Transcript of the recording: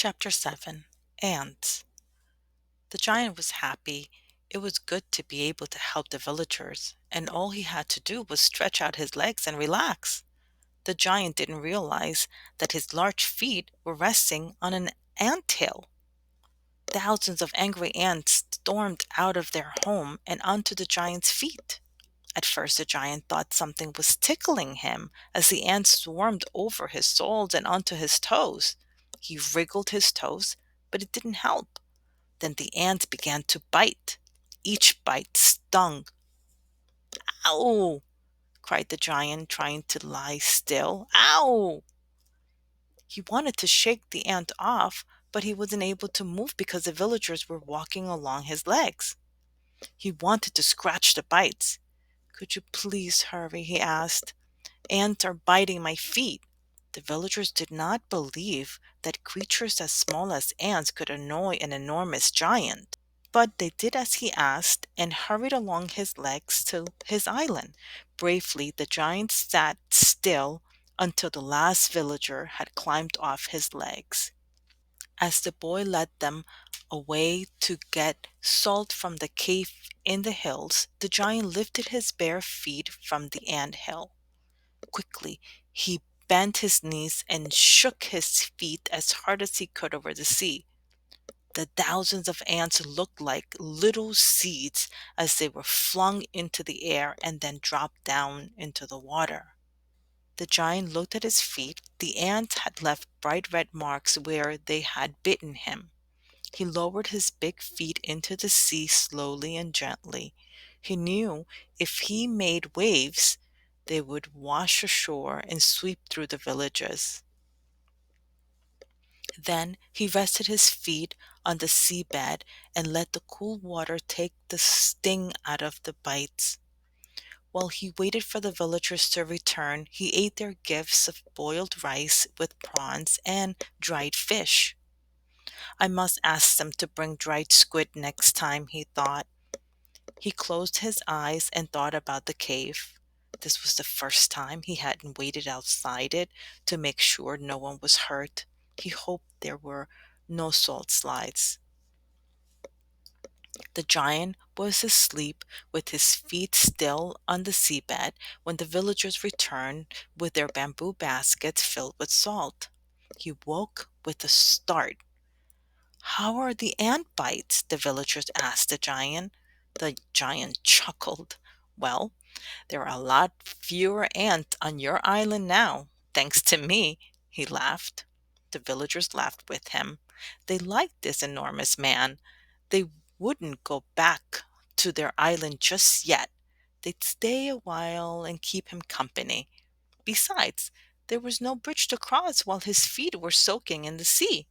Chapter 7. Ants. The giant was happy. It was good to be able to help the villagers, and all he had to do was stretch out his legs and relax. The giant didn't realize that his large feet were resting on an ant hill. Thousands of angry ants stormed out of their home and onto the giant's feet. At first, the giant thought something was tickling him as the ants swarmed over his soles and onto his toes. He wriggled his toes, but it didn't help. Then the ants began to bite. Each bite stung. "Ow!" cried the giant, trying to lie still. "Ow!" He wanted to shake the ant off, but he wasn't able to move because the villagers were walking along his legs. He wanted to scratch the bites. "Could you please hurry?" he asked. "Ants are biting my feet." The villagers did not believe that creatures as small as ants could annoy an enormous giant. But they did as he asked and hurried along his legs to his island. Bravely, the giant sat still until the last villager had climbed off his legs. As the boy led them away to get salt from the cave in the hills, the giant lifted his bare feet from the ant hill. Quickly, he bent his knees and shook his feet as hard as he could over the sea. The thousands of ants looked like little seeds as they were flung into the air and then dropped down into the water. The giant looked at his feet. The ants had left bright red marks where they had bitten him. He lowered his big feet into the sea slowly and gently. He knew if he made waves, they would wash ashore and sweep through the villages. Then he rested his feet on the seabed and let the cool water take the sting out of the bites. While he waited for the villagers to return, he ate their gifts of boiled rice with prawns and dried fish. "I must ask them to bring dried squid next time," he thought. He closed his eyes and thought about the cave. This was the first time he hadn't waited outside it to make sure no one was hurt. He hoped there were no salt slides. The giant was asleep with his feet still on the seabed when the villagers returned with their bamboo baskets filled with salt. He woke with a start. "How are the ant bites?" the villagers asked the giant. The giant chuckled. "Well, there are a lot fewer ants on your island now, thanks to me," he laughed. The villagers laughed with him. They liked this enormous man. They wouldn't go back to their island just yet. They'd stay a while and keep him company. Besides, there was no bridge to cross while his feet were soaking in the sea.